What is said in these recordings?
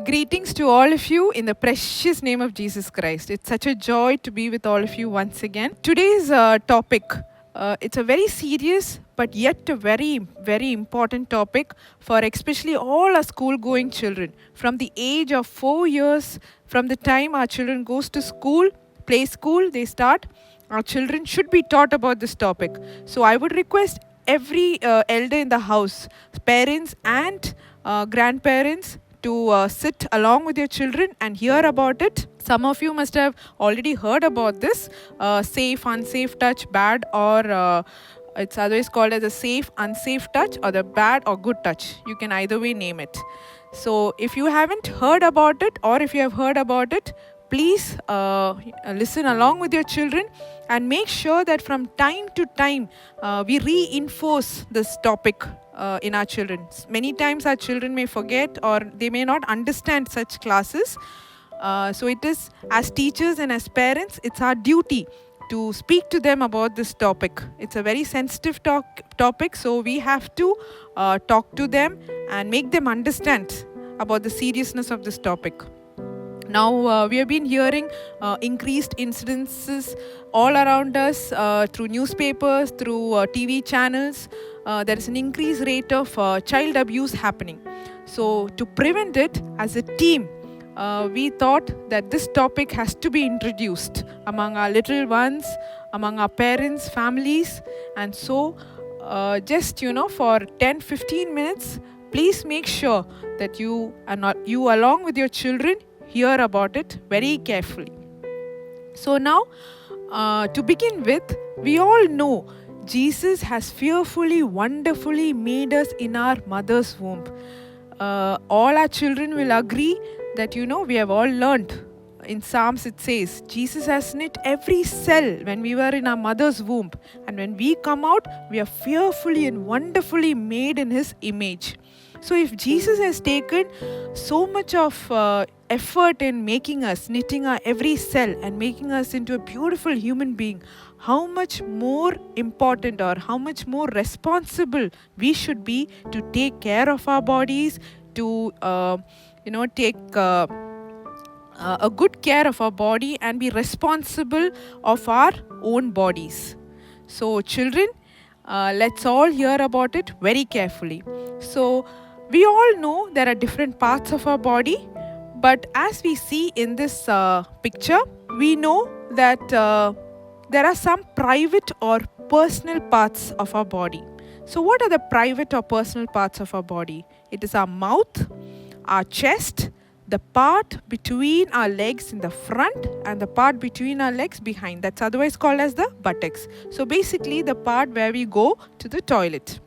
Greetings to all of you in the precious name of Jesus Christ. It's such a joy to be with all of you once again. Today's topic, it's a very serious but yet a very, very important topic for especially all our school-going children. From the age of 4 years, from the time our children goes to school, play school, they start, our children should be taught about this topic. So I would request every elder in the house, parents and grandparents, to sit along with your children and hear about it. Some of you must have already heard about this safe, unsafe touch, bad, or it's otherwise called as a safe, unsafe touch, or the bad or good touch. You can either way name it. So if you haven't heard about it, or if you have heard about it, please listen along with your children and make sure that from time to time we reinforce this topic in our children. Many times our children may forget or they may not understand such classes. So it is, as teachers and as parents, it's our duty to speak to them about this topic. It's a very sensitive topic, so we have to talk to them and make them understand about the seriousness of this topic. Now, we have been hearing increased incidences all around us through newspapers, through TV channels. There is an increased rate of child abuse happening. So, to prevent it, as a team, we thought that this topic has to be introduced among our little ones, among our parents, families. And so, just, for 10-15 minutes, please make sure that you along with your children, hear about it very carefully. So now, to begin with, we all know Jesus has fearfully, wonderfully made us in our mother's womb. All our children will agree that, we have all learned. In Psalms it says, Jesus has knit every cell when we were in our mother's womb. And when we come out, we are fearfully and wonderfully made in His image. So if Jesus has taken so much of effort in making us, knitting our every cell and making us into a beautiful human being, how much more important or how much more responsible we should be to take care of our bodies, to take a good care of our body and be responsible of our own bodies. So children, let's all hear about it very carefully. So we all know there are different parts of our body, but as we see in this picture, we know that there are some private or personal parts of our body. So what are the private or personal parts of our body? It is our mouth, our chest, the part between our legs in the front and the part between our legs behind. That's otherwise called as the buttocks. So basically the part where we go to the toilet.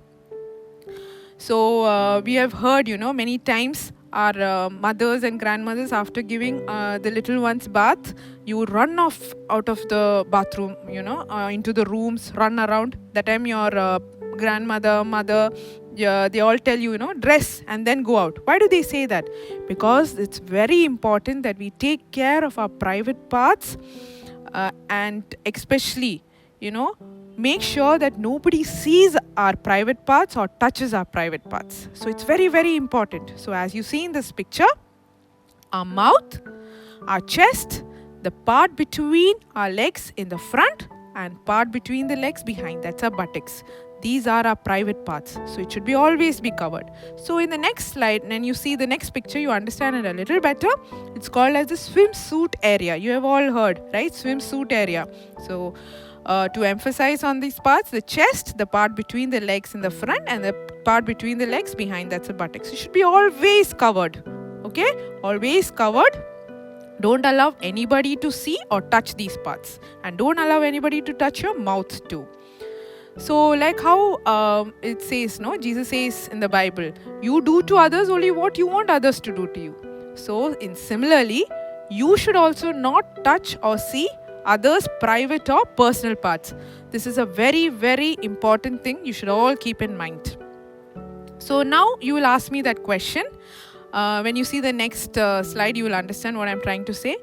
So we have heard, many times our mothers and grandmothers, after giving the little ones bath, you run off out of the bathroom, into the rooms, run around. That time your grandmother, mother, they all tell you, dress and then go out. Why do they say that? Because it's very important that we take care of our private parts and especially, make sure that nobody sees our private parts or touches our private parts. So it's very, very important. So as you see in this picture, our mouth, our chest, the part between our legs in the front and part between the legs behind, that's our buttocks. These are our private parts. So it should be always be covered. So in the next slide, and you see the next picture, you understand it a little better. It's called as the swimsuit area. You have all heard, right? Swimsuit area. So to emphasize on these parts, the chest, the part between the legs in the front and the part between the legs behind, that's the buttocks. It should be always covered. Okay? Always covered. Don't allow anybody to see or touch these parts. And don't allow anybody to touch your mouth too. So like how it says, Jesus says in the Bible, you do to others only what you want others to do to you. So similarly, you should also not touch or see others' private or personal parts. This is a very, very important thing you should all keep in mind. So now you will ask me that question. When you see the next slide, you will understand what I'm trying to say.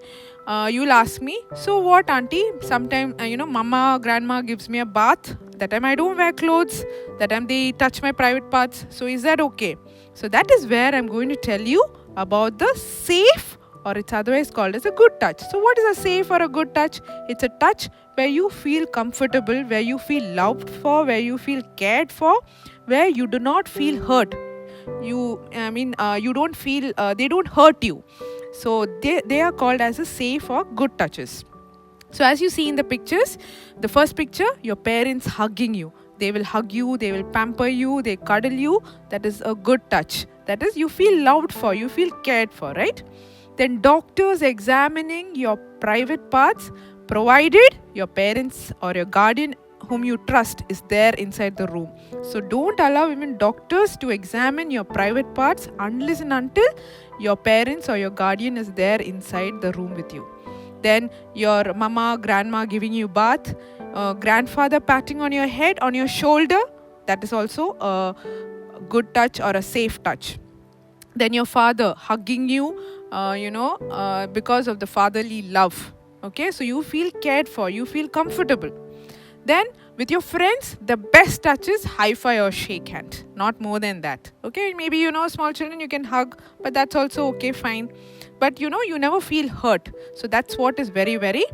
You will ask me, so what, auntie? Sometime, mama, grandma gives me a bath. That time I don't wear clothes. That time they touch my private parts. So is that okay? So that is where I'm going to tell you about the safe, or it's otherwise called as a good touch. So what is a safe or a good touch? It's a touch where you feel comfortable, where you feel loved for, where you feel cared for, where you do not feel hurt. You don't feel, they don't hurt you. So they are called as a safe or good touches. So as you see in the pictures, the first picture, your parents hugging you. They will hug you, they will pamper you, they cuddle you. That is a good touch. That is, you feel loved for, you feel cared for, right? Then doctors examining your private parts, provided your parents or your guardian whom you trust is there inside the room. So don't allow even doctors to examine your private parts unless and until your parents or your guardian is there inside the room with you. Then your mama, grandma giving you bath, grandfather patting on your head, on your shoulder, that is also a good touch or a safe touch. Then your father hugging you, because of the fatherly love. Okay, so you feel cared for, you feel comfortable. Then with your friends, the best touch is high five or shake hand, not more than that. Okay, maybe small children you can hug, but that's also okay, fine. But you never feel hurt. So that's what is very, very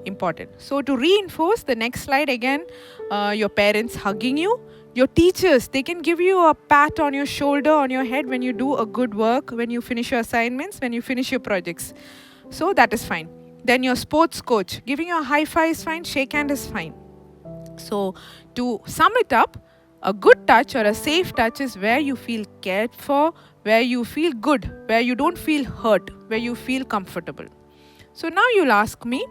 important. So to reinforce, the next slide again, your parents hugging you. Your teachers, they can give you a pat on your shoulder, on your head when you do a good work, when you finish your assignments, when you finish your projects. So that is fine. Then your sports coach, giving you a high five is fine, shake hand is fine. So to sum it up, a good touch or a safe touch is where you feel cared for, where you feel good, where you don't feel hurt, where you feel comfortable. So now you'll ask me,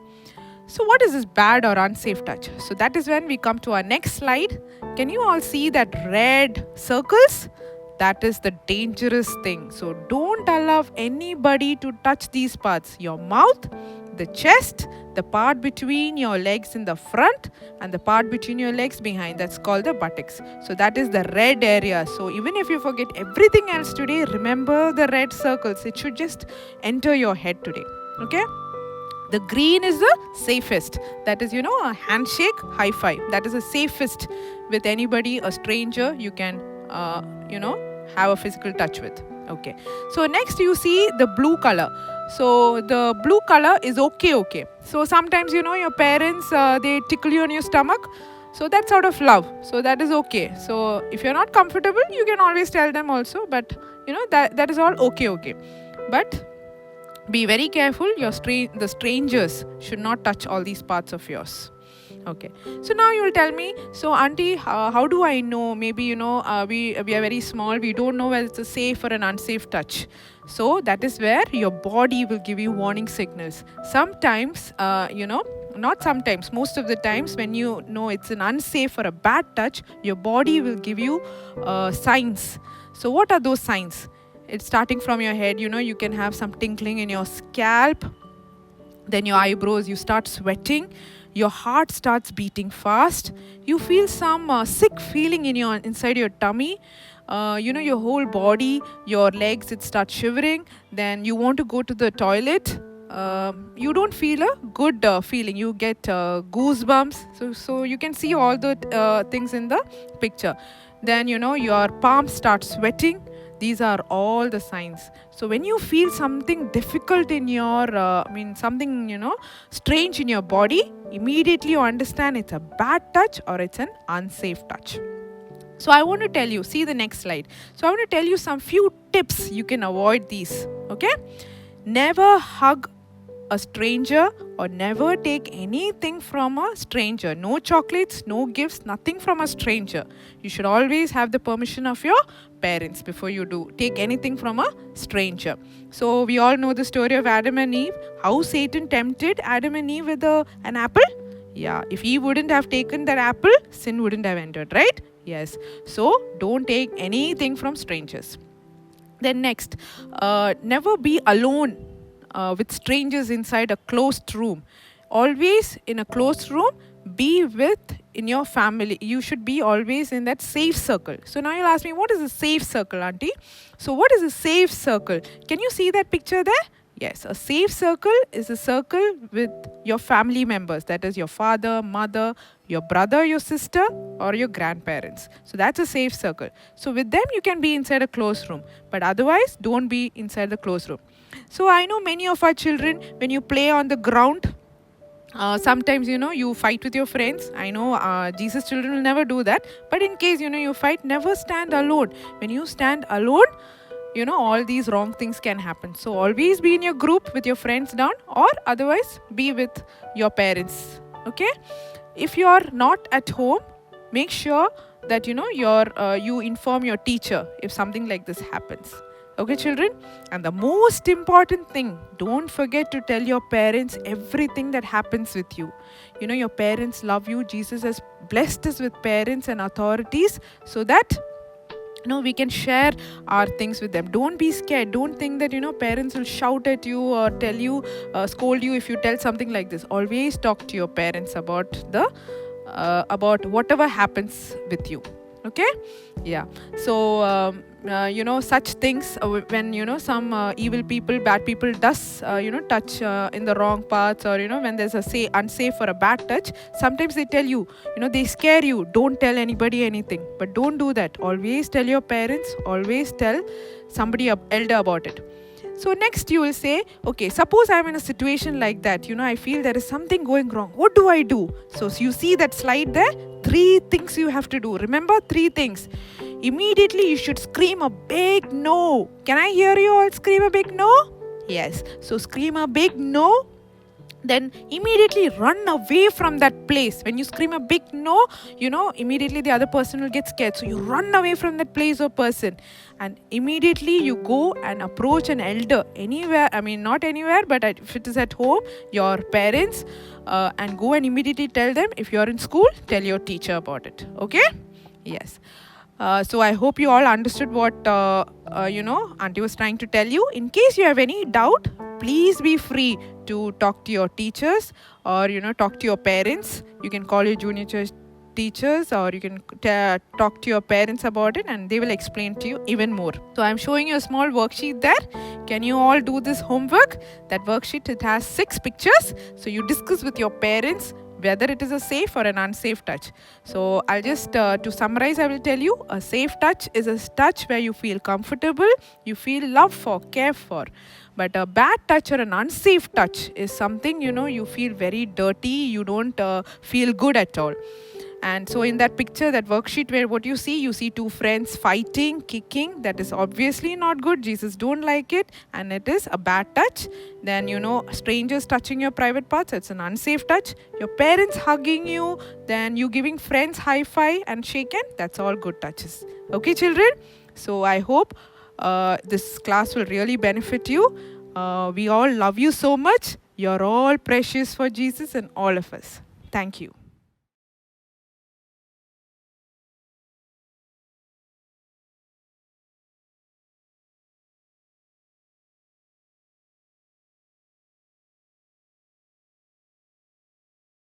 So what is this bad or unsafe touch? So that is when we come to our next slide. Can you all see that red circles? That is the dangerous thing. So don't allow anybody to touch these parts. Your mouth, the chest, the part between your legs in the front, and the part between your legs behind. That's called the buttocks. So that is the red area. So even if you forget everything else today, remember the red circles. It should just enter your head today. Okay? The green is the safest. That is, a handshake, high five. That is the safest with anybody, a stranger you can, have a physical touch with. Okay. So next you see the blue color. So the blue color is okay. So sometimes, your parents, they tickle you on your stomach. So that's out of love. So that is okay. So if you're not comfortable, you can always tell them also. But, that is all okay. But be very careful. The strangers should not touch all these parts of yours. Okay. So now you will tell me, so auntie, how do I know? Maybe, we are very small. We don't know whether it's a safe or an unsafe touch. So that is where your body will give you warning signals. Sometimes, not sometimes, most of the times when you know it's an unsafe or a bad touch, your body will give you signs. So what are those signs? It's starting from your head, you can have some tingling in your scalp, then your eyebrows, you start sweating, your heart starts beating fast, you feel some sick feeling inside your tummy, your whole body, your legs, it starts shivering, then you want to go to the toilet, you don't feel a good feeling, you get goosebumps, so you can see all the things in the picture. Then, your palms start sweating. These are all the signs. So when you feel something difficult in your, something, strange in your body, immediately you understand it's a bad touch or it's an unsafe touch. So I want to tell you, see the next slide. So I want to tell you some few tips you can avoid these. Okay? Never hug a stranger or never take anything from a stranger. No chocolates, no gifts, nothing from a stranger. You should always have the permission of your parents before you do take anything from a stranger. So we all know the story of Adam and Eve, how Satan tempted Adam and Eve with an apple. Yeah, if he wouldn't have taken that apple, sin wouldn't have entered, right? Yes. So don't take anything from strangers. Then next, never be alone with strangers inside a closed room. Always in a closed room, be in your family. You should be always in that safe circle. So now you'll ask me, what is a safe circle, auntie? So what is a safe circle? Can you see that picture there? Yes, a safe circle is a circle with your family members. That is your father, mother, your brother, your sister, or your grandparents. So that's a safe circle. So with them, you can be inside a closed room. But otherwise, don't be inside the closed room. So I know many of our children, when you play on the ground, sometimes, you fight with your friends. I know Jesus' children will never do that. But in case, you fight, never stand alone. When you stand alone, all these wrong things can happen. So always be in your group with your friends down, or otherwise be with your parents. Okay? If you are not at home, make sure that, you inform your teacher if something like this happens. Okay, children? And the most important thing, don't forget to tell your parents everything that happens with you. Your parents love you. Jesus has blessed us with parents and authorities so that, we can share our things with them. Don't be scared. Don't think that, parents will shout at you or tell you, scold you if you tell something like this. Always talk to your parents about whatever happens with you. Okay? Yeah. So, such things when, some evil people, bad people does, touch in the wrong parts, or, when there's a unsafe or a bad touch, sometimes they tell you, they scare you, don't tell anybody anything. But don't do that. Always tell your parents, always tell somebody elder about it. So next you will say, okay, suppose I'm in a situation like that, I feel there is something going wrong. What do I do? So you see that slide there? 3 things you have to do. Remember 3 things. Immediately you should scream a big no. Can I hear you all scream a big no? Yes. So scream a big no. then immediately run away from that place. When you scream a big no, immediately the other person will get scared. So you run away from that place or person, and immediately you go and approach an elder anywhere. I mean, not anywhere, but if it is at home, your parents, and go and immediately tell them. If you're in school, tell your teacher about it. Okay? Yes. So I hope you all understood what Auntie was trying to tell you. In case you have any doubt, please be free to talk to your teachers, or talk to your parents. You can call your junior church teachers, or you can talk to your parents about it, and they will explain to you even more. So I'm showing you a small worksheet there. Can you all do this homework? That worksheet, it has 6 pictures. So you discuss with your parents whether it is a safe or an unsafe touch. So I'll just, to summarize, I will tell you, a safe touch is a touch where you feel comfortable, you feel loved for, cared for. But a bad touch or an unsafe touch is something, you feel very dirty, you don't feel good at all. And so in that picture, that worksheet, where what you see 2 friends fighting, kicking. That is obviously not good. Jesus don't like it, and it is a bad touch. Then, strangers touching your private parts, it's an unsafe touch. Your parents hugging you, then you giving friends high five and shake hand, that's all good touches. Okay, children? So I hope this class will really benefit you. We all love you so much. You're all precious for Jesus and all of us. Thank you.